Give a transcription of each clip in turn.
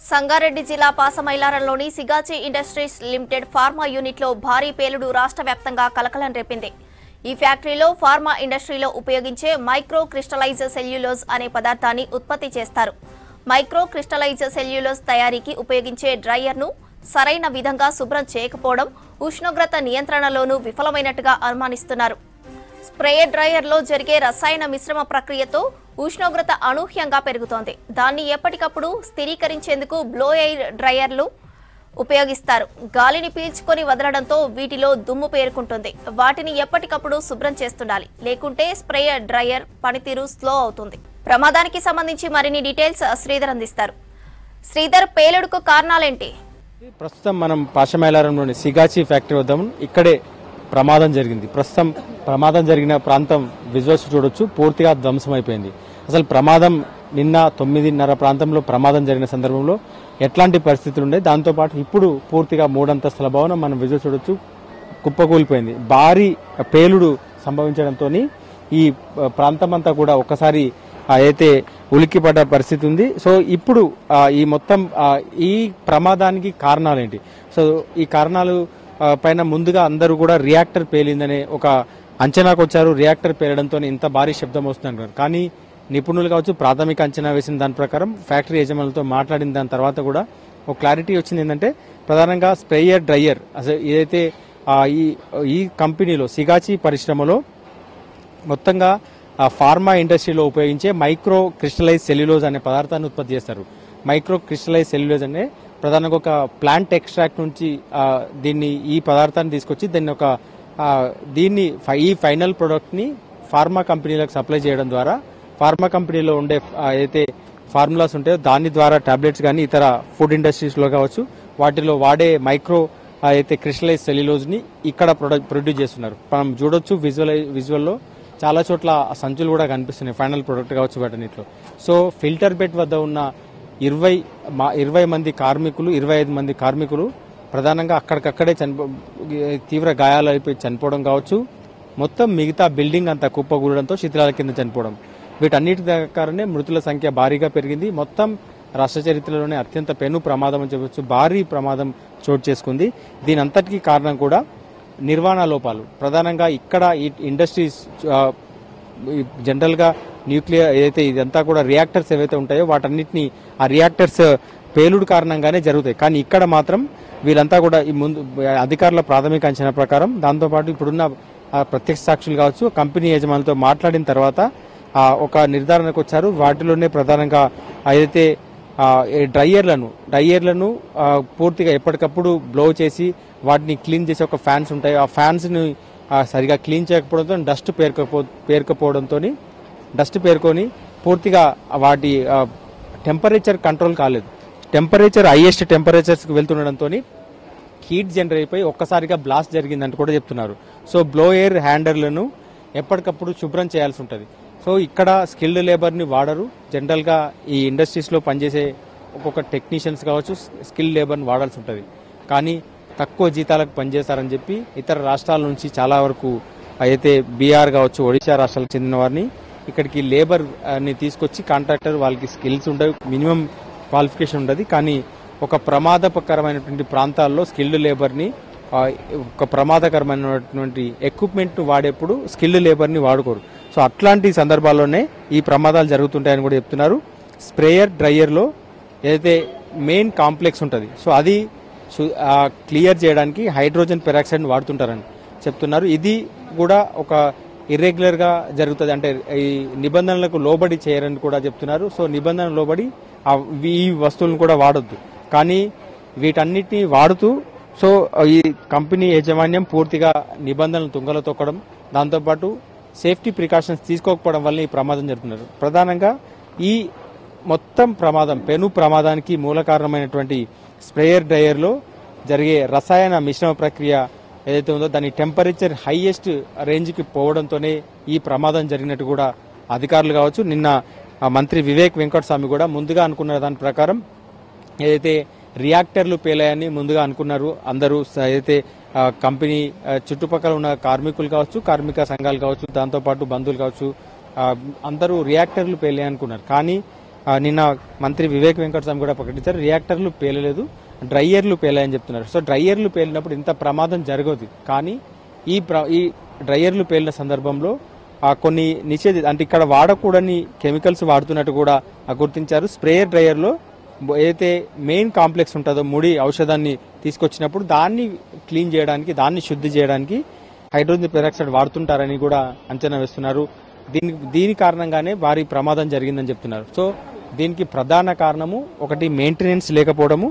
సంగారెడ్డి జిల్లా పాసమైలారంలోని Sigachi industries limited pharma యూనిట్లో భారీ పేలుడు రాష్ట్ర వ్యాప్తంగా కలకలం రేపింది. ఈ ఫ్యాక్టరీలో ఫార్మా ఇండస్ట్రీలో ఉపయోగించే మైక్రో క్రిస్టలైజ్డ్ సెల్యులోజ్ అనే పదార్థాన్ని ఉత్పత్తి చేస్తారు. మైక్రో క్రిస్టలైజ్డ్ సెల్యులోజ్ తయారీకి ఉపయోగించే డ్రైయర్ను సరైన విధంగా శుభ్రం చేయకపోవడం, ఉష్ణోగ్రత నియంత్రణలోనూ విఫలమైనట్టుగా అనుమానిస్తున్నారు. స్ప్రేయర్ డ్రైయర్లో జరిగే రసాయన మిశ్రమ ప్రక్రియతో ఉష్ణోగ్రత అనూహ్యంగా పెరుగుతోంది. దాన్ని ఎప్పటికప్పుడు స్థిరీకరించేందుకు బ్లో ఎయిర్ డ్రైయర్లు ఉపయోగిస్తారు. గాలిని పీల్చుకొని వదలడంతో వీటిలో దుమ్ము పేరుకుంటుంది. వాటిని ఎప్పటికప్పుడు శుభ్రం చేస్తుండాలి, లేకుంటే స్ప్రేయర్ డ్రైయర్ పనితీరు స్లో అవుతుంది. ప్రమాదానికి సంబంధించి మరిన్ని డీటెయిల్స్ శ్రీధర్ అందిస్తారు. శ్రీధర్, పేలుడుకు కారణాలేంటి? ప్రస్తుతం మనం పాషమైలారంలోని సిగాచి ఫ్యాక్టరీ వద్ద ఇక్కడే ప్రమాదం జరిగింది. ప్రస్తుతం ప్రమాదం జరిగిన ప్రాంతం విజువల్స్ చూడొచ్చు, పూర్తిగా ధ్వంసమైపోయింది. అసలు ప్రమాదం నిన్న 9:30 ప్రాంతంలో ప్రమాదం జరిగిన సందర్భంలో ఎట్లాంటి పరిస్థితులు ఉండే, దాంతోపాటు ఇప్పుడు పూర్తిగా 3 అంతస్తుల భవనం మనం విజువల్ చూడొచ్చు కుప్పకూలిపోయింది. భారీ పేలుడు సంభవించడంతో ఈ ప్రాంతం అంతా కూడా ఒక్కసారి అయితే ఉలిక్కిపడ్డ పరిస్థితి ఉంది. సో ఇప్పుడు ఈ మొత్తం ఈ ప్రమాదానికి కారణాలేంటి? సో ఈ కారణాలు పైన ముందుగా అందరూ కూడా రియాక్టర్ పేలిందనే ఒక అంచనాకు వచ్చారు. రియాక్టర్ పేలడంతో ఇంత భారీ శబ్దం వస్తుందంటారు. కానీ నిపుణులు కావచ్చు ప్రాథమిక అంచనా వేసిన దాని ప్రకారం ఫ్యాక్టరీ యజమానులతో మాట్లాడిన దాని తర్వాత కూడా ఒక క్లారిటీ వచ్చింది. ఏంటంటే ప్రధానంగా స్ప్రేయర్ డ్రైయర్ అసలు ఏదైతే ఈ కంపెనీలో సిగాచి పరిశ్రమలో మొత్తంగా ఫార్మా ఇండస్ట్రీలో ఉపయోగించే మైక్రో క్రిస్టలైజ్ సెల్యులోజ్ అనే పదార్థాన్ని ఉత్పత్తి చేస్తారు. మైక్రో క్రిస్టలైజ్ సెల్యులోజ్ అనే ప్రధానంగా ఒక ప్లాంట్ ఎక్స్ట్రాక్ట్ నుంచి ఈ పదార్థాన్ని తీసుకొచ్చి ఈ ఫైనల్ ప్రొడక్ట్ ని ఫార్మా కంపెనీలకు సప్లై చేయడం ద్వారా ఫార్మా కంపెనీలో ఉండే ఏదైతే ఫార్ములాస్ ఉంటాయో దాని ద్వారా టాబ్లెట్స్ కానీ ఇతర ఫుడ్ ఇండస్ట్రీస్ లో కావచ్చు వాటిలో వాడే మైక్రో అయితే క్రిస్టలైజ్ సెల్యులోజ్ ని ఇక్కడ ప్రొడ్యూస్ చేస్తున్నారు. మనం చూడొచ్చు విజువల్లో చాలా చోట్ల సంచులు కూడా కనిపిస్తున్నాయి ఫైనల్ ప్రొడక్ట్ కావచ్చు వాటన్నిటిలో. సో ఫిల్టర్ బెడ్ వద్ద ఉన్న 20 మంది కార్మికులు 25 మంది కార్మికులు ప్రధానంగా అక్కడికక్కడే తీవ్ర గాయాలు అయిపోయి చనిపోవడం కావచ్చు, మొత్తం మిగతా బిల్డింగ్ అంతా కుప్పకూలడంతో శిథిలాల కింద చనిపోవడం, వీటన్నిటి కారణమే మృతుల సంఖ్య భారీగా పెరిగింది. మొత్తం రాష్ట్ర చరిత్రలోనే అత్యంత పెను ప్రమాదం అని చెప్పవచ్చు. భారీ ప్రమాదం చోటు చేసుకుంది. దీని అంతటికీ కారణం కూడా నిర్వహణ లోపాలు. ప్రధానంగా ఇక్కడ ఈ ఇండస్ట్రీస్ జనరల్ గా న్యూక్లియర్ ఏదైతే ఇదంతా కూడా రియాక్టర్స్ ఏవైతే ఉంటాయో వాటన్నిటిని ఆ రియాక్టర్స్ పేలుడు కారణంగానే జరుగుతాయి. కానీ ఇక్కడ మాత్రం వీళ్ళంతా కూడా ఈ ముందు అధికారుల ప్రాథమిక అంచనా ప్రకారం, దాంతోపాటు ఇప్పుడున్న ప్రత్యక్ష సాక్షులు కావచ్చు కంపెనీ యజమానులతో మాట్లాడిన తర్వాత ఒక నిర్ధారణకు వచ్చారు. వాటిలోనే ప్రధానంగా ఏదైతే డ్రైయర్లను పూర్తిగా ఎప్పటికప్పుడు బ్లో చేసి వాటిని క్లీన్ చేసే ఒక ఫ్యాన్స్ ఉంటాయి. ఆ ఫ్యాన్స్ ని సరిగా క్లీన్ చేయకపోవడంతో డస్ట్ పేరుకొని పూర్తిగా వాటి టెంపరేచర్ కంట్రోల్ కాలేదు. టెంపరేచర్ హైయెస్ట్ టెంపరేచర్స్ కి వెళ్తుండడంతో హీట్ జనరేట్ అయిపోయి ఒక్కసారిగా బ్లాస్ట్ జరిగిందని కూడా చెప్తున్నారు. సో బ్లో ఎయిర్ హ్యాండర్లను ఎప్పటికప్పుడు శుభ్రం చేయాల్సి ఉంటుంది. సో ఇక్కడ స్కిల్డ్ లేబర్ ని వాడరు. జనరల్ గా ఈ ఇండస్ట్రీస్ లో పనిచేసే ఒక్కొక్క టెక్నీషియన్స్ కావచ్చు స్కిల్డ్ లేబర్ ని వాడాల్సి ఉంటుంది. కానీ తక్కువ జీతాలకు పనిచేస్తారని చెప్పి ఇతర రాష్ట్రాల నుంచి చాలా వరకు అయితే బీహార్ కావచ్చు ఒడిశా రాష్ట్రాలకు చెందిన వారిని ఇక్కడికి లేబర్ ని తీసుకొచ్చి కాంట్రాక్టర్ వాళ్ళకి స్కిల్స్ ఉండవు, మినిమం క్వాలిఫికేషన్ ఉండదు. కానీ ఒక ప్రమాదకరమైనటువంటి ప్రాంతాల్లో స్కిల్డ్ లేబర్ ని ఒక ప్రమాదకరమైనటువంటి ఎక్విప్మెంట్ ను వాడేప్పుడు స్కిల్డ్ లేబర్ ని వాడుకోరు. సో అట్లాంటి సందర్భాల్లోనే ఈ ప్రమాదాలు జరుగుతుంటాయని కూడా చెప్తున్నారు. స్ప్రేయర్ డ్రైయర్ లో ఏదైతే మెయిన్ కాంప్లెక్స్ ఉంటుంది సో అది క్లియర్ చేయడానికి హైడ్రోజన్ పెరాక్సైడ్ వాడుతుంటారని చెప్తున్నారు. ఇది కూడా ఒక ఇర్రెగ్యులర్ గా జరుగుతుంది, అంటే ఈ నిబంధనలకు లోబడి చేయరని కూడా చెప్తున్నారు. సో నిబంధనలు లోబడి ఈ వస్తువులను కూడా వాడొద్దు. కానీ వీటన్నిటిని వాడుతూ సో ఈ కంపెనీ యాజమాన్యం పూర్తిగా నిబంధనలు తుంగలో తొక్కడం, దాంతోపాటు సేఫ్టీ ప్రికాషన్స్ తీసుకోకపోవడం వల్ల ఈ ప్రమాదం జరుగుతున్నారు. ప్రధానంగా ఈ మొత్తం పెను ప్రమాదానికి మూల కారణమైనటువంటి స్ప్రేయర్ డ్రైయర్ లో జరిగే రసాయన మిశ్రమ ప్రక్రియ ఏదైతే ఉందో దాని టెంపరేచర్ హైయెస్ట్ రేంజ్ కి పోవడంతోనే ఈ ప్రమాదం జరిగినట్టు కూడా అధికారులు కావచ్చు నిన్న మంత్రి వివేక్ వెంకటస్వామి కూడా ముందుగా అనుకున్న దాని ప్రకారం ఏదైతే రియాక్టర్లు పేలాయని ముందుగా అనుకున్నారు అందరూ. ఏదైతే కంపెనీ చుట్టుపక్కల ఉన్న కార్మికులు కావచ్చు కార్మిక సంఘాలు కావచ్చు దాంతోపాటు బంధువులు కావచ్చు అందరూ రియాక్టర్లు పేలాయనుకున్నారు. కానీ నిన్న మంత్రి వివేక్ వెంకటస్వామి కూడా ప్రకటించారు, రియాక్టర్లు పేలలేదు, డ్రైయర్లు పేలాయని చెప్తున్నారు. సో డ్రైయర్లు పేలినప్పుడు ఇంత ప్రమాదం జరగదు. కానీ ఈ డ్రైయర్లు పేలిన సందర్భంలో కొన్ని అంటే ఇక్కడ వాడకూడని కెమికల్స్ వాడుతున్నట్టు కూడా గుర్తించారు. స్ప్రేయర్ డ్రైయర్లో ఏదైతే మెయిన్ కాంప్లెక్స్ ఉంటుందో ముడి ఔషధాన్ని తీసుకొచ్చినప్పుడు దాన్ని క్లీన్ చేయడానికి, దాన్ని శుద్ధి చేయడానికి హైడ్రోజన్ పెరాక్సైడ్ వాడుతుంటారని కూడా అంచనా వేస్తున్నారు. దీని కారణంగానే భారీ ప్రమాదం జరిగిందని చెప్తున్నారు. సో దీనికి ప్రధాన కారణము ఒకటి మెయింటెనెన్స్ లేకపోవడము,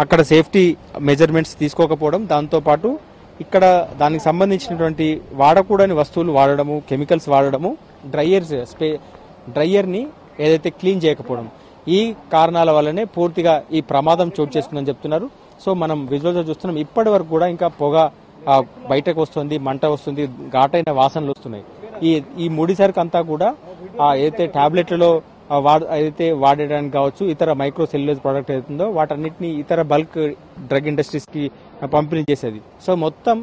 అక్కడ సేఫ్టీ మెజర్మెంట్స్ తీసుకోకపోవడం, దాంతోపాటు ఇక్కడ దానికి సంబంధించినటువంటి వాడకూడని వస్తువులు వాడడము, కెమికల్స్ వాడడము, డ్రైయర్ని ఏదైతే క్లీన్ చేయకపోవడం, ఈ కారణాల వల్లనే పూర్తిగా ఈ ప్రమాదం చోటు చేసుకుందని చెప్తున్నారు. సో మనం విజువల్స్ చూస్తున్నాం, ఇప్పటి వరకు కూడా ఇంకా పొగ బయటకు వస్తుంది, మంట వస్తుంది, ఘాటైన వాసనలు వస్తున్నాయి. ఈ ముడి సరుకు అంతా కూడా ఏదైతే టాబ్లెట్లలో ఏదైతే వాడడానికి కావచ్చు, ఇతర మైక్రో సెల్యులోజ్ ప్రోడక్ట్ అవుతుందో వాటన్నిటిని ఇతర బల్క్ డ్రగ్ ఇండస్ట్రీస్ కి పంపిణీ చేసేది. సో మొత్తం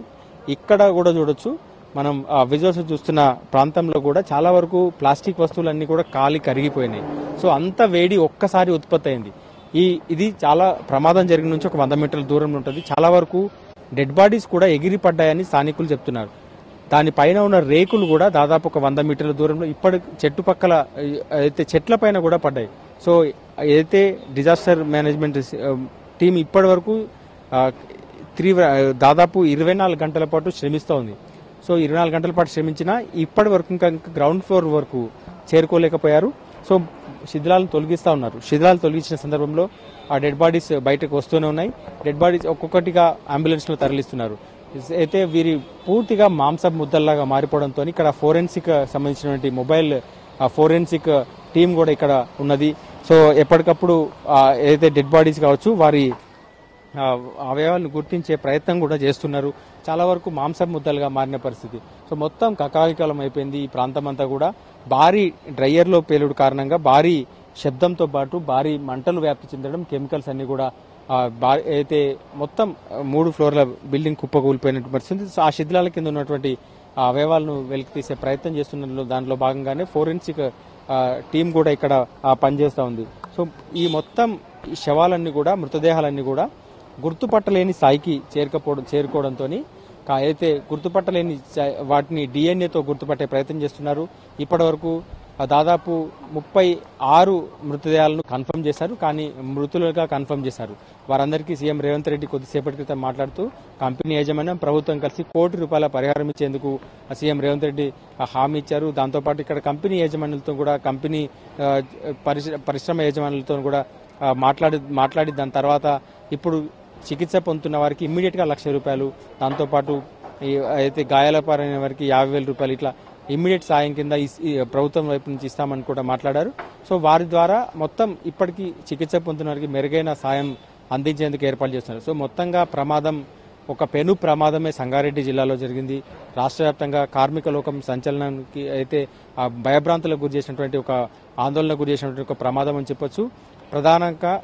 ఇక్కడ కూడా చూడొచ్చు, మనం విజువల్స్ చూస్తున్న ప్రాంతంలో కూడా చాలా వరకు ప్లాస్టిక్ వస్తువులన్నీ కూడా కాలి కరిగిపోయినాయి. సో అంత వేడి ఒక్కసారి ఉత్పత్తి అయింది. ఇది చాలా ప్రమాదం జరిగిన నుంచి ఒక 100 మీటర్ల దూరంలో ఉంటుంది. చాలా వరకు డెడ్ బాడీస్ కూడా ఎగిరి పడ్డాయని స్థానికులు చెప్తున్నారు. దానిపైన ఉన్న రేకులు కూడా దాదాపు ఒక 100 మీటర్ల దూరంలో చుట్టుపక్కల అయితే చెట్ల పైన కూడా పడ్డాయి. సో ఏదైతే డిజాస్టర్ మేనేజ్మెంట్ టీం ఇప్పటి వరకు దాదాపు 24 గంటల పాటు శ్రమిస్తూ ఉంది. సో 24 గంటల పాటు శ్రమించినా ఇప్పటి వరకు ఇంకా గ్రౌండ్ ఫ్లోర్ వరకు చేరుకోలేకపోయారు. సో శిథిలాలను తొలగిస్తూ ఉన్నారు. శిథిలాలు తొలగించిన సందర్భంలో ఆ డెడ్ బాడీస్ బయటకు వస్తూనే ఉన్నాయి. డెడ్ బాడీస్ ఒక్కొక్కటిగా అంబులెన్స్ లో తరలిస్తున్నారు. అయితే వీరి పూర్తిగా మాంసం ముద్దల్లాగా మారిపోవడంతో ఇక్కడ ఫోరెన్సిక్ సంబంధించినటువంటి మొబైల్ ఫోరెన్సిక్ టీం కూడా ఇక్కడ ఉన్నది. సో ఎప్పటికప్పుడు ఏదైతే డెడ్ బాడీస్ కావచ్చు వారి అవయవాలను గుర్తించే ప్రయత్నం కూడా చేస్తున్నారు. చాలా వరకు మాంసం ముద్దలుగా మారిన పరిస్థితి. సో మొత్తం కకావికలం అయిపోయింది ఈ ప్రాంతం అంతా కూడా. భారీ డ్రైయర్లో పేలుడు కారణంగా భారీ శబ్దంతో పాటు భారీ మంటలు వ్యాప్తి చెందడం, కెమికల్స్ అన్ని కూడా అయితే మొత్తం 3 ఫ్లోర్ల బిల్డింగ్ కుప్పకూలిపోయినట్టు పరిస్థితి. సో ఆ శిథిలాల కింద ఉన్నటువంటి అవయవాలను వెలికి తీసే ప్రయత్నం చేస్తున్న దాంట్లో భాగంగానే ఫోరెన్సిక్ టీం కూడా ఇక్కడ పనిచేస్తూ ఉంది. సో ఈ మొత్తం శవాలన్నీ కూడా, మృతదేహాలన్నీ కూడా గుర్తుపట్టలేని స్థాయికి చేరుకోవడంతో అయితే గుర్తుపట్టలేని వాటిని డిఎన్ఏతో గుర్తుపట్టే ప్రయత్నం చేస్తున్నారు. ఇప్పటి వరకు దాదాపు 36 మృతదేహాలను కన్ఫర్మ్ చేశారు. కానీ మృతులుగా కన్ఫర్మ్ చేశారు. వారందరికీ సీఎం రేవంత్ రెడ్డి కొద్దిసేపటి క్రితం మాట్లాడుతూ కంపెనీ యాజమాన్యం, ప్రభుత్వం కలిసి ₹1 కోటి పరిహారం ఇచ్చేందుకు సీఎం రేవంత్ రెడ్డి హామీ ఇచ్చారు. దాంతోపాటు ఇక్కడ కంపెనీ యాజమాన్యాలతో కూడా, కంపెనీ పరిశ్రమ యాజమాన్యాలతో కూడా మాట్లాడి దాని తర్వాత ఇప్పుడు చికిత్స పొందుతున్న వారికి ఇమ్మీడియట్ గా ₹1,00,000, దాంతోపాటు అయితే గాయాల పాలైన వారికి ₹50,000 ఇట్లా ఇమ్మీడియట్ సాయం కింద ప్రభుత్వం వైపు నుంచి ఇస్తామని కూడా మాట్లాడారు. సో వారి ద్వారా మొత్తం ఇప్పటికీ చికిత్స పొందుతున్న వారికి మెరుగైన సాయం అందించేందుకు ఏర్పాటు చేస్తున్నారు. సో మొత్తంగా ప్రమాదం ఒక పెను ప్రమాదమే సంగారెడ్డి జిల్లాలో జరిగింది. రాష్ట్ర వ్యాప్తంగా కార్మిక లోకం సంచలనానికి అయితే భయభ్రాంతులకు గురి చేసినటువంటి ఒక ఆందోళనకు గురి చేసినటువంటి ఒక ప్రమాదం అని చెప్పొచ్చు. ప్రధానంగా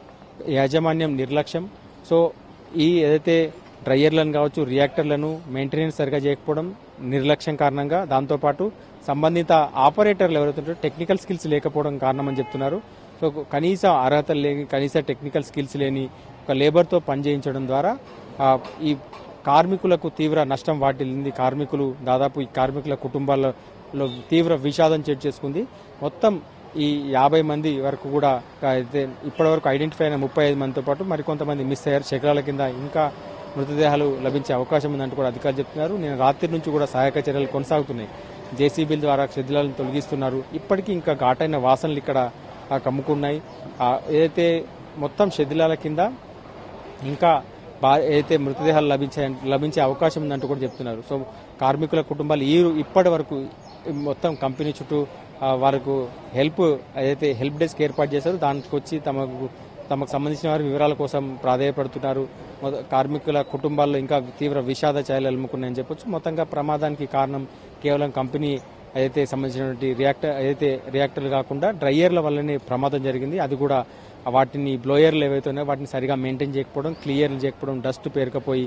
యాజమాన్యం నిర్లక్ష్యం. సో ఏదైతే డ్రైయర్లను కావచ్చు, రియాక్టర్లను మెయింటెనెన్స్ సరిగా చేయకపోవడం, నిర్లక్ష్యం కారణంగా, దాంతోపాటు సంబంధిత ఆపరేటర్లు ఎవరైతే టెక్నికల్ స్కిల్స్ లేకపోవడం కారణమని చెప్తున్నారు. సో కనీస అర్హతలు లేని, కనీస టెక్నికల్ స్కిల్స్ లేని ఒక లేబర్తో పనిచేయించడం ద్వారా ఈ కార్మికులకు తీవ్ర నష్టం వాటిల్లింది. దాదాపు ఈ కార్మికుల కుటుంబాలలో తీవ్ర విషాదం చోటు చేసుకుంది. మొత్తం ఈ 50 మంది వరకు కూడా అయితే ఇప్పటివరకు ఐడెంటిఫై అయిన 35 మందితో పాటు మరికొంతమంది మిస్ అయ్యారు. శకలాల కింద ఇంకా మృతదేహాలు లభించే అవకాశం ఉందంటూ కూడా అధికారులు చెప్తున్నారు. నేను రాత్రి నుంచి కూడా సహాయక చర్యలు కొనసాగుతున్నాయి. జేసీబీల ద్వారా శిథిలాలను తొలగిస్తున్నారు. ఇప్పటికీ ఇంకా ఘాటైన వాసనలు ఇక్కడ కమ్ముకున్నాయి. ఏదైతే మొత్తం శిథిలాల కింద ఇంకా ఏదైతే మృతదేహాలు లభించే అవకాశం ఉందంటూ కూడా చెప్తున్నారు. సో కార్మికుల కుటుంబాలు ఇప్పటి వరకు మొత్తం కంపెనీ చుట్టూ వారికి హెల్ప్ డెస్క్ ఏర్పాటు చేశారు. దానికి వచ్చి తమకు సంబంధించిన వారి వివరాల కోసం ప్రాధాయపడుతున్నారు. కార్మికుల కుటుంబాల్లో ఇంకా తీవ్ర విషాద ఛాయలు అలుముకున్నాయని చెప్పొచ్చు. మొత్తంగా ప్రమాదానికి కారణం కేవలం కంపెనీ సంబంధించినటువంటి రియాక్టర్లు కాకుండా డ్రైయర్ల వల్లనే ప్రమాదం జరిగింది. అది కూడా వాటిని బ్లోయర్లు ఏవైతే ఉన్నాయో వాటిని సరిగా మెయింటైన్ చేయకపోవడం, క్లియర్ చేయకపోవడం, డస్ట్ పేరుకపోయి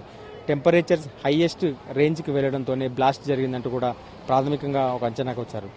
టెంపరేచర్ హైయెస్ట్ రేంజ్కి వెళ్లడంతోనే బ్లాస్ట్ జరిగిందంటూ కూడా ప్రాథమికంగా ఒక అంచనాకు వచ్చారు.